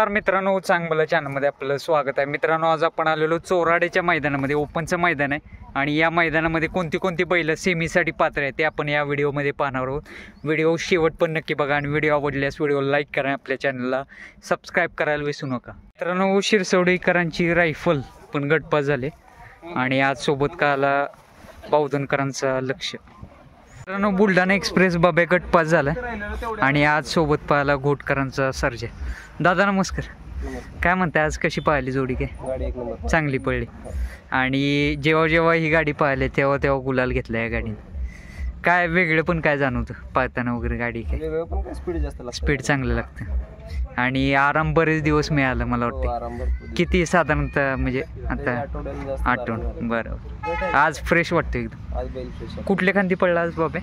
मित्रांनो, चांगलं चॅनलमध्ये आपलं स्वागत आहे. मित्रांनो, आज आपण आलेलो चोराड्याच्या मैदानामध्ये. ओपनचं मैदान आहे आणि या मैदानामध्ये कोणती बैल सेमीसाठी पात्र आहे ते आपण या व्हिडिओमध्ये पाहणार आहोत. व्हिडिओ शेवट पण नक्की बघा आणि व्हिडिओ आवडल्यास व्हिडिओला लाईक करा, आपल्या चॅनलला सबस्क्राईब करायला विसरू नका. मित्रांनो, शिरसवडीकरांची रायफल पण गटपास झाले आणि आज सोबत का आला बावधनकरांचा लक्ष. मित्रांनो, बुलढाणा एक्सप्रेस बाबे गटपास झाला आणि आज सोबत पाहिला घोटकरांचा सर्जा. दादा नमस्कार. काय म्हणताय, आज कशी पाहिली जोडी? काय चांगली पडली आणि जेव्हा ही गाडी पाहिली तेव्हा गुलाल घेतला या गाडीने. काय वेगळं पण काय जाणवतं पाहताना वगैरे? गाडी काय स्पीड चांगलं लागतं आणि आराम बरेच दिवस मिळाला मला वाटतं. किती साधारणतः म्हणजे आता आठवण? बरं, आज फ्रेश वाटतं एकदम. कुठल्या खांदी पडला आज बाबे?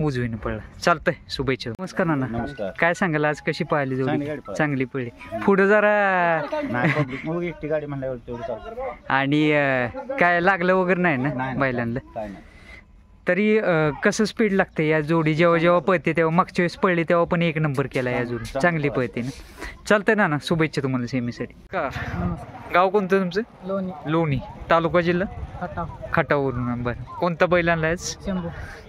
उजवीने पडला. चालतंय, शुभेच्छा. नमस्कार नाना. काय सांगाल, आज कशी पाहिली जोडी? चांगली पडली. पुढे जरा आणि काय लागलं वगैरे नाही ना बैलांना? तरी कसं स्पीड लागतं या जोडी? जेव्हा पळते तेव्हा मागच्या वेळेस पडली तेव्हा पण एक नंबर केला या जोडी. चांगली पळते ना. चालतंय ना. शुभेच्छा तुम्हाला सेमीसाठी. का गाव कोणतं तुमचं? लोणी. तालुका जिल्हा खटावरून. बरं, कोणता बैल आणलाय?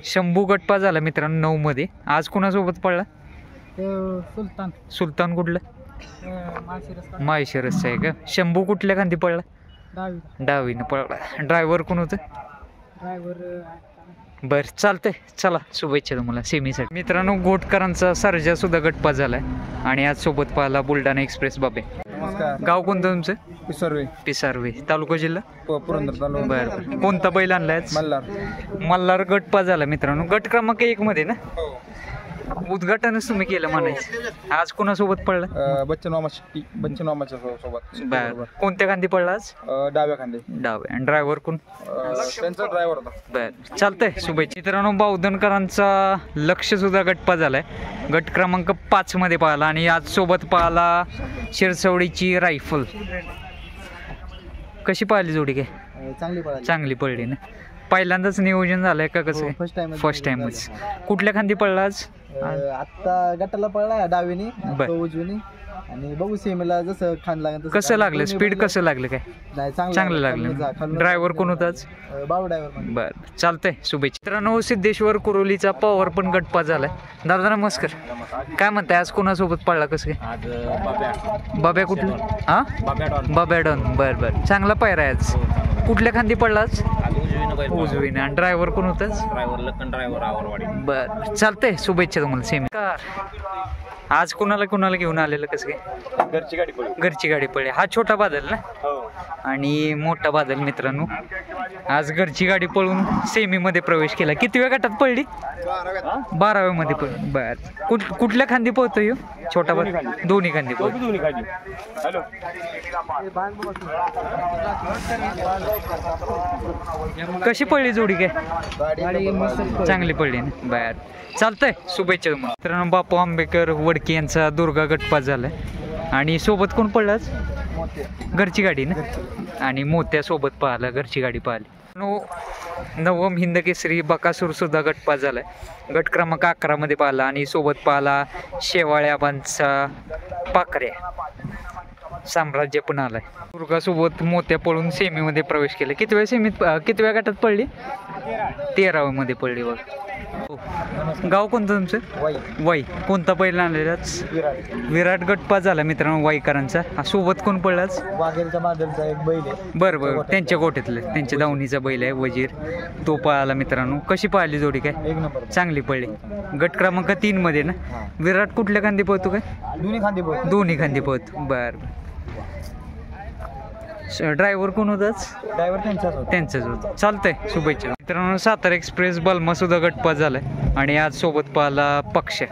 शंभू गटपास झाला मित्रांनो 9 मध्ये. आज कोणासोबत पडला? सुलतान. कुठलं? माळशिरसचा आहे का? शंभू कुठल्या खांदी पडला? डावीनं पडला. ड्रायव्हर कोण होतं? बर, चालतंय. चला, शुभेच्छा तुम्हाला सेमीसाठी. मित्रांनो, घोटकरांचा सर्जा सुद्धा गटपास झालाय आणि आज सोबत पाहिला बुलढाणा एक्सप्रेस बाबे. गाव कोणतं तुमचं? पिसारवे. तालुका जिल्हा पुरंदर. बरं, कोणता बैल आणलाय? मल्हार गटपास झाला मित्रांनो. गट क्रमांक 1 मध्ये ना? उद्घाटनच तुम्ही केलं म्हणायचं. आज कोणासोबत पडला? बच्चन मामाच्या सोबत. बर, कोणत्या खांदी पडला आज? डाव्या खांदी. डाव्या. आणि ड्रायव्हर कोण? त्यांचा ड्रायव्हर होता. बर, चालतंय, शुभेच्छा. मित्रांनो, बावधनकरांचा लक्ष सुद्धा गटपास झालाय. गट क्रमांक 5 मध्ये पाहिला आणि आज सोबत पाहिला शिरसवडीची रायफल. कशी पाहिली जोडी? काय चांगली पडली ना? पहिल्यांदाच नियोजन झालंय का कसं? फर्स्ट टाइमच. कुठल्या खांदी पडला आज? आता गटाला पडला डावीने, उजवीने. आणि बघू सेमीला जसं खान लागेल. कसं लागलं? स्पीड कसं लागलं? काय चांगलं लागलं. ड्रायव्हर कोण होताच? बाबू ड्रायव्हर. बरं, चालतंय, शुभेच्छा. मित्रांनो, सिद्धेश्वर कुरोलीचा पॉवर पण गटपास झालाय. दादा नमस्कार. काय म्हणताय, आज कोणासोबत पडला? कसं काय? बाब्या. कुठलं? हा, बाब्या डॉन. बरं, चांगला पायरा आहे आज. कुठल्या खांदी पडला आज? उजवीने. आणि ड्रायव्हर कोण होताच? बरं, चालतंय, शुभेच्छा तुम्हाला सेमी. आज कुणाला घेऊन आलेलं? कसं काय? घरची गाडी पडली. हा छोटा बादल ना आणि मोठा बादल. मित्रांनो, आज घरची गाडी पळून सेमी मध्ये प्रवेश केला. किती वेळ गटात पडली? 12व्या मध्ये पडली. बर, कुठल्या खांदी पळतोय छोटा बादल? दोन्ही खांदी पळतो. कशी पडली जोडी? काय चांगली पडली ना? बर, चालतंय, शुभेच्छा तुम्हाला. मित्रांनो, बापू आंबेकर वडके यांचा दुर्गा गटपास झालाय आणि सोबत कोण पडलाच? घरची गाडी ना आणि मोत्या सोबत पाहिला. घरची गाडी पाहिली. नवम हिंद केसरी बकासूर सुद्धा गटपास झालाय. गट क्रमांक 11 मध्ये पाहिला आणि सोबत पाहिला शेवाळ्याबांचा पाकऱ्या. साम्राज्य पण आलाय. दुर्गासोबत मोत्या पळून सेमीमध्ये प्रवेश केला. किती वेळा गटात पडली? 13व्या मध्ये पडली. बघ, गाव कोणतं तुमचं? वाई. कोणता बैल आणलेलाच? विराट गटपास झाला मित्रांनो वाईकरांचा. सोबत कोण पडलाच? एक बैल आहे. बरं, त्यांच्या गोठ्यातलं, त्यांच्या दावणीचा बैल आहे वजीर. तो पळाला मित्रांनो. कशी पाहिली जोडी? काय चांगली पडली. गट क्रमांक 3 मध्ये ना? विराट कुठल्या खांदी पळतो? काय दोन्ही खांदी पळतो. बरं, ड्रायव्हर कोण होताच? त्यांचाच होता. चालतंय, शुभेच्छा. मित्रांनो, सातारा एक्सप्रेस बलमा सुद्धा गटपास झालाय आणि आज सोबत पाहिला पक्ष.